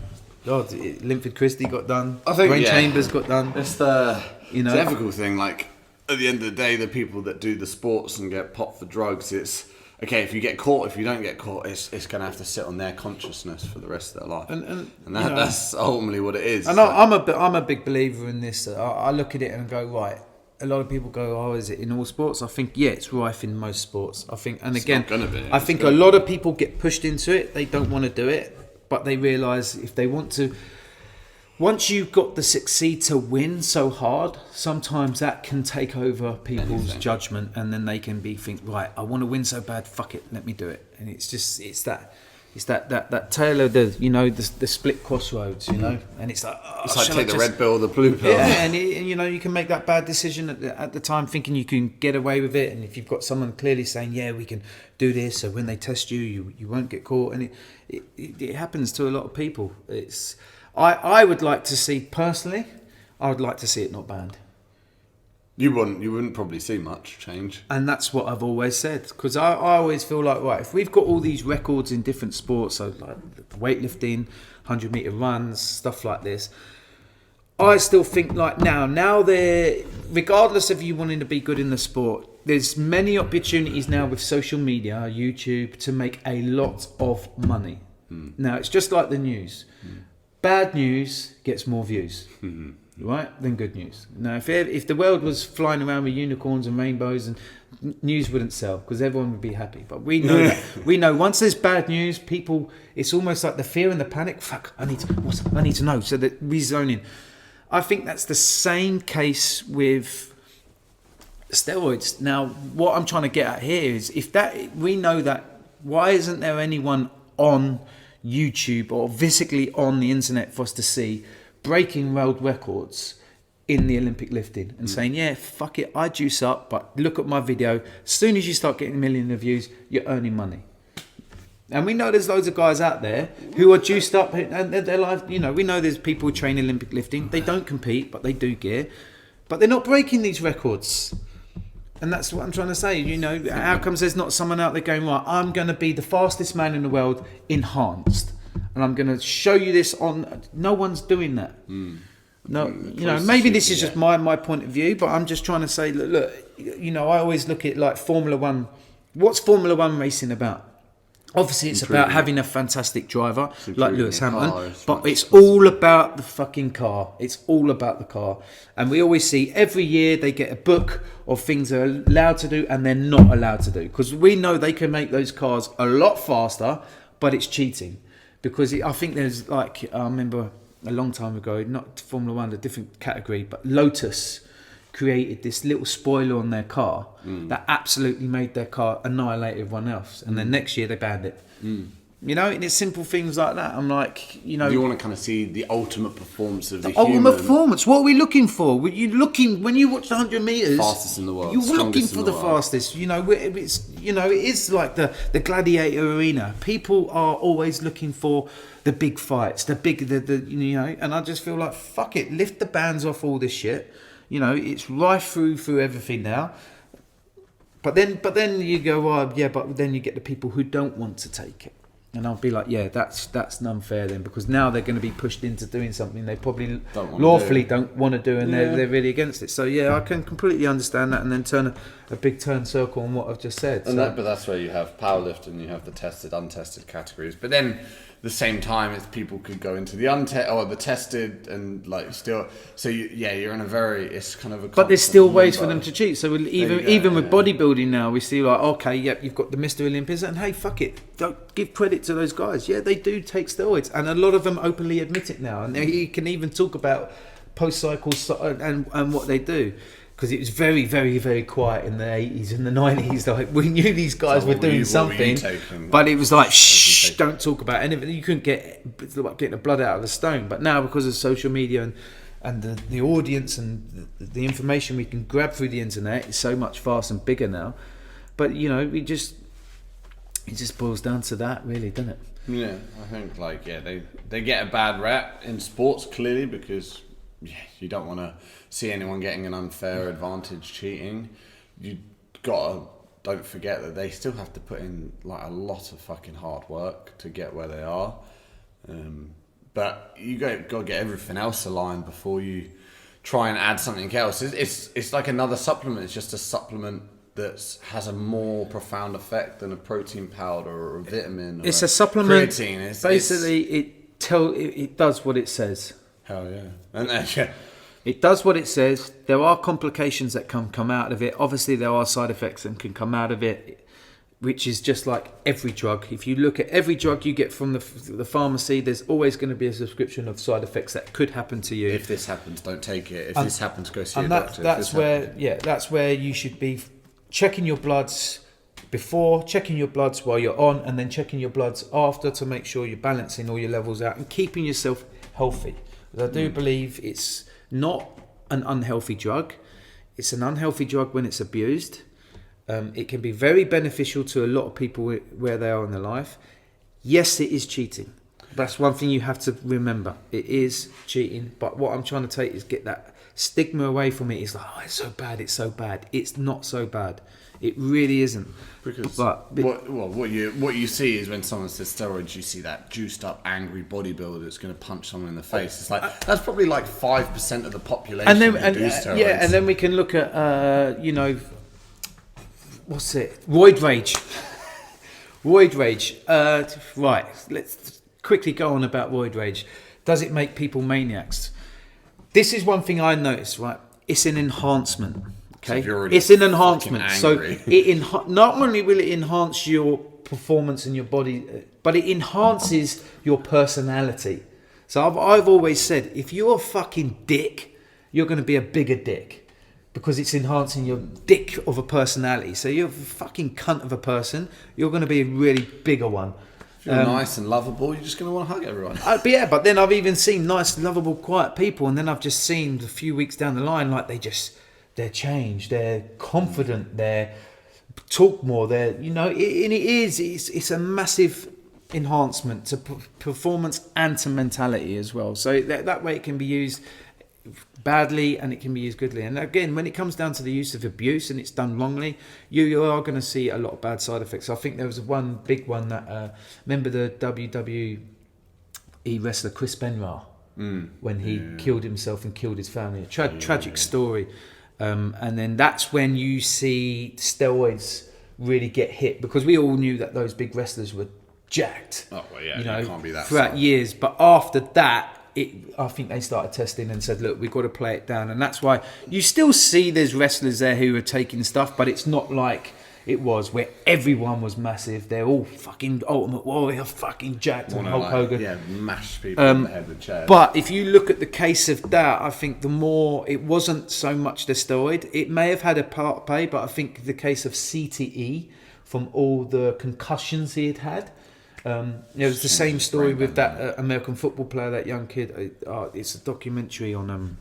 God, Linford Christie got done. I think Dwayne Chambers got done. It's the You know. difficult thing. Like at the end of the day, the people that do the sports and get popped for drugs, it's okay. If you get caught, if you don't get caught, it's going to have to sit on their consciousness for the rest of their life. And that's ultimately what it is. And I'm a big believer in this. I look at it and go, right. A lot of people go, oh, is it in all sports? I think, yeah, it's rife in most sports. I think, and again, I think a lot of people get pushed into it. They don't want to do it, but they realise if they want to. Once you've got the succeed to win so hard, sometimes that can take over people's judgment, and then they can think, right, I want to win so bad, fuck it, let me do it. And it's that tale of the split crossroads, you know, and it's like, it's like take the red pill or the blue pill. Yeah, and you know, you can make that bad decision at the time, thinking you can get away with it, and if you've got someone clearly saying, yeah, we can do this, so when they test you won't get caught, and it happens to a lot of people. I would like to see personally, I would like to see it not banned. You wouldn't probably see much change. And that's what I've always said. Because I always feel like, right, if we've got all these records in different sports, so like weightlifting, 100-metre runs, stuff like this, I still think like now they're, regardless of you wanting to be good in the sport, there's many opportunities now with social media, YouTube, to make a lot of money. Now, it's just like the news. Bad news gets more views. Right, than good news. Now, if the world was flying around with unicorns and rainbows, and news wouldn't sell because everyone would be happy. But we know that. We know once there's bad news, people, it's almost like the fear and the panic. Fuck, I need to know. So that rezoning. I think that's the same case with steroids. Now, what I'm trying to get at here is we know that, why isn't there anyone on YouTube or physically on the internet for us to see breaking world records in the Olympic lifting and saying, yeah, fuck it, I juice up, but look at my video. As soon as you start getting millions of views, you're earning money. And we know there's loads of guys out there who are juiced up, and they're like, you know, we know there's people who train Olympic lifting. They don't compete, but they do gear. But they're not breaking these records. And that's what I'm trying to say. You know, how comes there's not someone out there going, right, I'm going to be the fastest man in the world enhanced. And I'm going to show you this on. No one's doing that. No, you know, maybe this is just my point of view, but I'm just trying to say, look, you know, I always look at like Formula One. What's Formula One racing about? Obviously, it's about having a fantastic driver like Lewis Hamilton, but it's all about the fucking car. It's all about the car. And we always see every year they get a book of things they're allowed to do and they're not allowed to do. Because we know they can make those cars a lot faster, but it's cheating. Because I think there's like, I remember a long time ago, not Formula One, a different category, but Lotus created this little spoiler on their car that absolutely made their car annihilate everyone else. And then next year they banned it. You know, and it's simple things like that. I'm like, you know... You want to kind of see the ultimate performance of the ultimate human. performance. What are we looking for? When you watch the 100 metres... Fastest in the world. You're looking for the fastest. You know, it's, you know, it is like the gladiator arena. People are always looking for the big fights, the you know, and I just feel like, fuck it, lift the bands off all this shit. You know, it's rife through everything now. But then you go, well, yeah, but then you get the people who don't want to take it. And I'll be like, yeah, that's unfair then, because now they're going to be pushed into doing something they probably lawfully don't want to do, and they're really against it. So yeah, I can completely understand that, and then turn a big turn circle on what I've just said. But that's where you have powerlifting, you have the tested, untested categories. But then the same time as people could go into the tested and like still. So you're in a it's kind of a. But there's still ways for them to cheat. So with with bodybuilding now, we see like, okay, yep, you've got the Mr. Olympians, and hey, fuck it, don't give credit to those guys. Yeah, they do take steroids, and a lot of them openly admit it now, and you can even talk about post-cycles and what they do. Because it was very, very, very quiet in the 80s and the 90s. Like, we knew these guys were doing something, but it was like, shh, don't talk about anything. You couldn't it's like getting the blood out of the stone. But now, because of social media and the audience and the information we can grab through the internet is so much faster and bigger now. But, you know, it just boils down to that, really, doesn't it? Yeah, I think, like, they get a bad rap in sports, clearly, because you don't want to see anyone getting an unfair advantage cheating. Don't forget that they still have to put in like a lot of fucking hard work to get where they are. But you got to get everything else aligned before you try and add something else. It's like another supplement. It's just a supplement that has a more profound effect than a protein powder or a vitamin. It's a supplement. Creatine. Basically, it does what it says. Hell yeah. And it does what it says. There are complications that can come out of it. Obviously, there are side effects that can come out of it, which is just like every drug. If you look at every drug you get from the pharmacy, there's always going to be a description of side effects that could happen to you. If this happens, don't take it. If this happens, go see a doctor. That's where you should be checking your bloods before, checking your bloods while you're on, and then checking your bloods after to make sure you're balancing all your levels out and keeping yourself healthy. I do believe it's not an unhealthy drug. It's an unhealthy drug when it's abused. It can be very beneficial to a lot of people where they are in their life. Yes, it is cheating. That's one thing you have to remember. It is cheating. But what I'm trying to take is get that stigma away from it. It's like, oh, it's so bad. It's so bad. It's not so bad. It really isn't. Because what you see is when someone says steroids, you see that juiced up, angry bodybuilder that's going to punch someone in the face. It's like that's probably like 5% of the population. And then who do steroids. and then we can look at what's it? Roid rage. Roid rage. Right. Let's quickly go on about roid rage. Does it make people maniacs? This is one thing I noticed. Right. It's an enhancement. Okay, so it's an enhancement. So not only will it enhance your performance in your body, but it enhances your personality. So I've always said, if you're a fucking dick, you're going to be a bigger dick because it's enhancing your dick of a personality. So you're a fucking cunt of a person, you're going to be a really bigger one. If you're nice and lovable, you're just going to want to hug everyone. But then I've even seen nice, lovable, quiet people, and then I've just seen a few weeks down the line, like they're changed, they're confident, they talk more, it's a massive enhancement to performance and to mentality as well. So that way it can be used badly and it can be used goodly. And again, when it comes down to the use of abuse and it's done wrongly, you are going to see a lot of bad side effects. I think there was one big one that remember the WWE wrestler Chris Benoit when he killed himself and killed his family. Tragic story. And then that's when you see steroids really get hit, because we all knew that those big wrestlers were jacked. Oh well, yeah, you can't be that throughout years. But after that, I think they started testing and said, look, we've got to play it down. And that's why you still see there's wrestlers there who are taking stuff, but it's not like it was where everyone was massive. They're all fucking Ultimate Warrior, fucking jacked, and Hulk Hogan. Yeah, mash people in the head with chairs. But if you look at the case of that, I think it wasn't so much the steroid. It may have had a part to play, but I think the case of CTE from all the concussions he had. It was the same story with that American football player, that young kid. It's a documentary on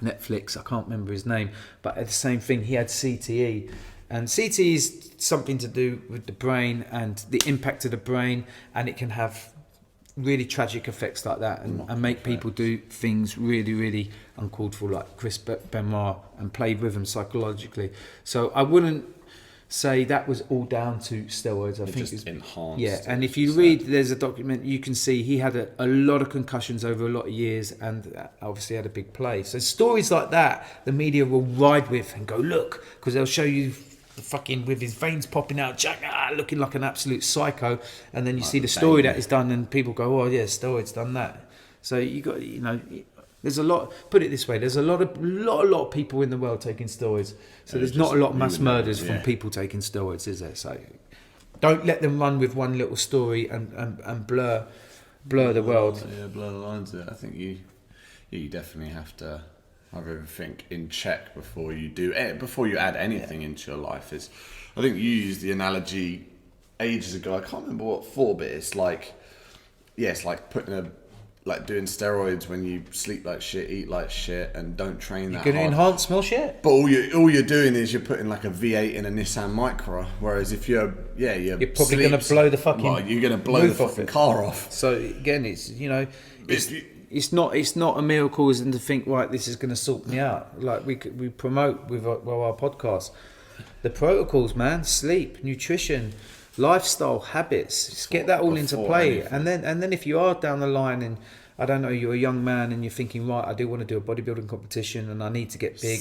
Netflix. I can't remember his name, but the same thing. He had CTE. And CTE is something to do with the brain and the impact of the brain, and it can have really tragic effects like that and make people do things really, really uncalled for, like Chris Benoit, and play with them psychologically. So I wouldn't say that was all down to steroids. I think it's enhanced. Yeah, and if you read, there's a document, you can see he had a lot of concussions over a lot of years and obviously had a big play. So stories like that, the media will ride with and go, look, because they'll show you fucking with his veins popping out, looking like an absolute psycho, and then you see the story that he's done, and people go, "Oh yeah, steroids done that." So you got, there's a lot. Put it this way: there's a lot of people in the world taking steroids. So there's not a lot of mass murders from people taking steroids, is there? So don't let them run with one little story and blur the world. Yeah, blur the lines. I think you definitely have to have everything in check before you add anything into your life. I think you used the analogy ages ago. I can't remember what for, but it's like doing steroids when you sleep like shit, eat like shit, and don't train that hard. You're going to enhance more shit. But all you're doing is you're putting like a V8 in a Nissan Micra. Whereas if you're probably going to blow the fucking you're going to blow the fucking car off. So again, it's not a miracle as in to think, right, this is going to sort me out. Like we promote with our podcast, the protocols, man, sleep, nutrition, lifestyle, habits. Just get that all into play, and then if you are down the line and I don't know, you're a young man and you're thinking, right, I do want to do a bodybuilding competition and I need to get big.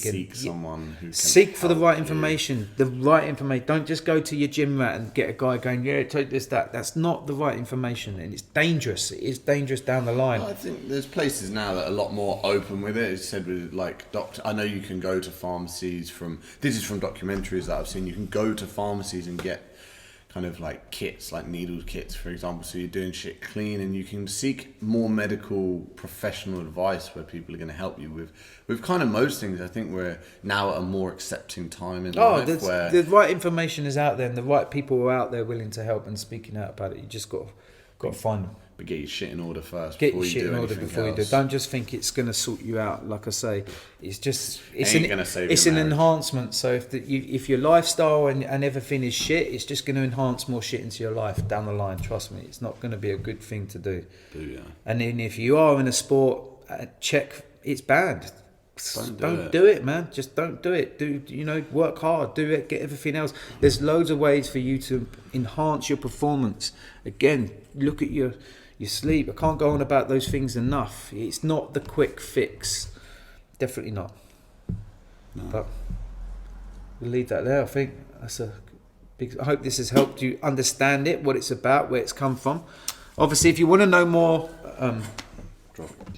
Seek for the right information. The right information. Don't just go to your gym rat and get a guy going, yeah, take this, that. That's not the right information, and it's dangerous. It is dangerous down the line. I think there's places now that are a lot more open with it. It's said with like I know you can go to pharmacies this is from documentaries that I've seen. You can go to pharmacies and get kind of like kits, like needle kits, for example. So you're doing shit clean, and you can seek more medical professional advice where people are going to help you with kind of most things. I think we're now at a more accepting time in life where the right information is out there, and the right people are out there willing to help and speaking out about it. You just got to find them. But get your shit in order first. Get your shit in order before you do. Don't just think it's going to sort you out. Like I say, it's an enhancement. So if your lifestyle and everything is shit, it's just going to enhance more shit into your life down the line. Trust me, it's not going to be a good thing to do. And then if you are in a sport, check it's banned. Don't do it, man. Just don't do it. Work hard. Do it. Get everything else. There's loads of ways for you to enhance your performance. Again, look at your sleep. I can't go on about those things enough. It's not the quick fix. Definitely not. No. But we'll leave that there. I think that's a big. I hope this has helped you understand it, what it's about, where it's come from. Obviously, if you want to know more.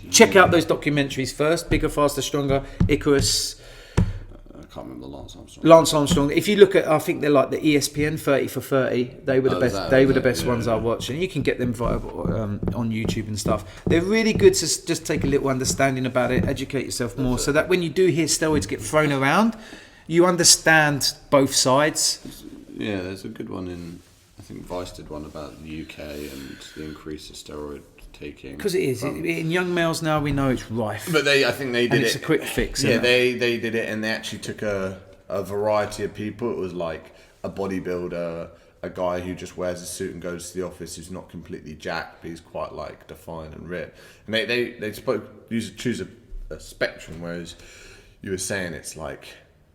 Check out those documentaries first. Bigger, Faster, Stronger, Icarus. I can't remember Lance Armstrong. If you look at, I think they're like the ESPN 30 for 30. They were the best. They were the best ones I watched, and you can get them via on YouTube and stuff. They're really good to just take a little understanding about it, educate yourself more, so that when you do hear steroids get thrown around, you understand both sides. Yeah, there's a good one I think Vice did one about the UK and the increase of steroid taking. Because it is in young males now, we know it's rife. But I think they did it. It's a quick fix. Yeah, they did it, and they actually took a variety of people. It was like a bodybuilder, a guy who just wears a suit and goes to the office, who's not completely jacked, but he's quite like defined and ripped. And they choose a spectrum, whereas you were saying it's like,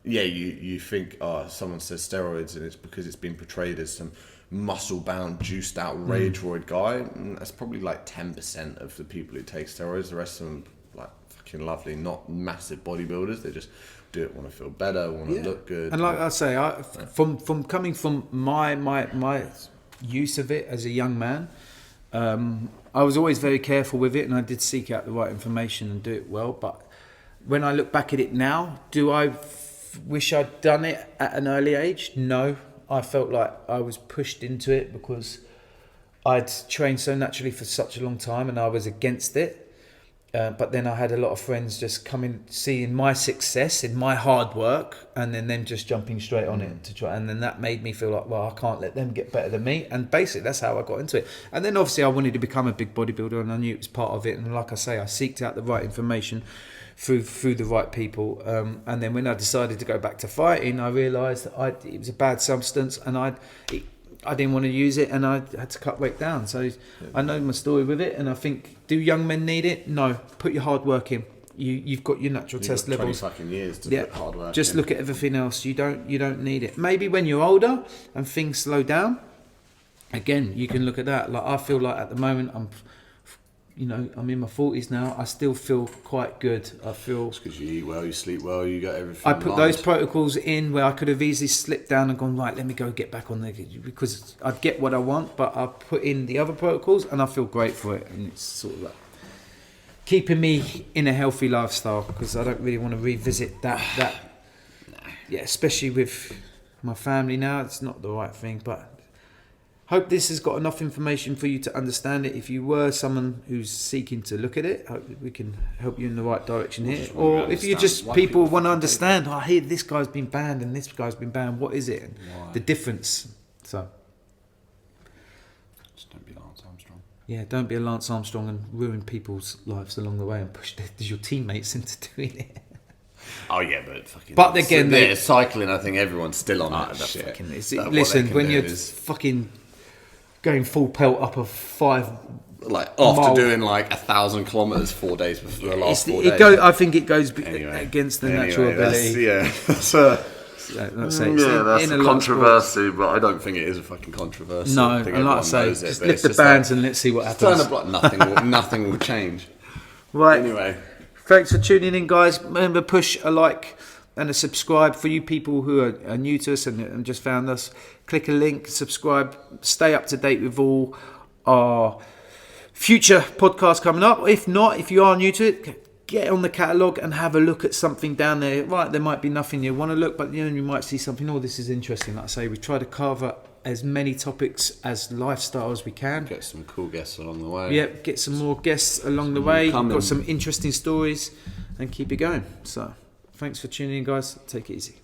yeah, you think someone says steroids and it's because it's been portrayed as some muscle-bound, juiced-out rage-roid guy. And that's probably like 10% of the people who take steroids. The rest of them, like, fucking lovely, not massive bodybuilders. They just do it, want to feel better, want to look good. And like I say, from coming from my use of it as a young man, I was always very careful with it, and I did seek out the right information and do it well. But when I look back at it now, do I wish I'd done it at an early age? No. I felt like I was pushed into it because I'd trained so naturally for such a long time, and I was against it. But then I had a lot of friends just coming, seeing my success in my hard work, and then them just jumping straight on it to try. And then that made me feel like, well, I can't let them get better than me. And basically, that's how I got into it. And then obviously, I wanted to become a big bodybuilder, and I knew it was part of it. And like I say, I seeked out the right information through the right people, and then when I decided to go back to fighting, I realised that it was a bad substance, and I didn't want to use it, and I had to cut weight down. So I know my story with it, and I think, do young men need it? No. Put your hard work in. You've got your natural test levels. 20 fucking years to put hard work Just look at everything else. You don't need it. Maybe when you're older and things slow down, again, you can look at that. Like, I feel like at the moment I'm in my 40s now. I still feel quite good. I feel It's because you eat well, you sleep well, you got everything. I put those protocols in where I could have easily slipped down and gone, right, let me go get back on there, because I'd get what I want, but I put in the other protocols and I feel great for it. And it's sort of like keeping me in a healthy lifestyle, because I don't really want to revisit that. Yeah, especially with my family now, it's not the right thing, but hope this has got enough information for you to understand it. If you were someone who's seeking to look at it, hope we can help you in the right direction here. Or if you're just people want to understand, I hear this guy's been banned and this guy's been banned, what is it? And the difference. So, just don't be Lance Armstrong. Yeah, don't be a Lance Armstrong and ruin people's lives along the way and push your teammates into doing it. Oh yeah, but fucking. But again, cycling. I think everyone's still on that shit. Listen, when you're fucking going full pelt up a 5, like after doing like 1,000 kilometers 4 days before the last 4 days. I think it goes against the natural ability. That's a controversy, but I don't think it is a fucking controversy. No, and like I say, just lift the bands and let's see what happens. Nothing will change. Right. Anyway, thanks for tuning in, guys. Remember, push a like and a subscribe for you people who are new to us and just found us. Click a link, subscribe, stay up to date with all our future podcasts coming up. If not, if you are new to it, get on the catalogue and have a look at something down there. Right, there might be nothing you want to look, but you might see something. Oh, this is interesting. Like I say, we try to cover as many topics as lifestyle as we can. Get some cool guests along the way. Yep, get some more guests along the way. We've got some interesting stories and keep it going. So, thanks for tuning in, guys. Take it easy.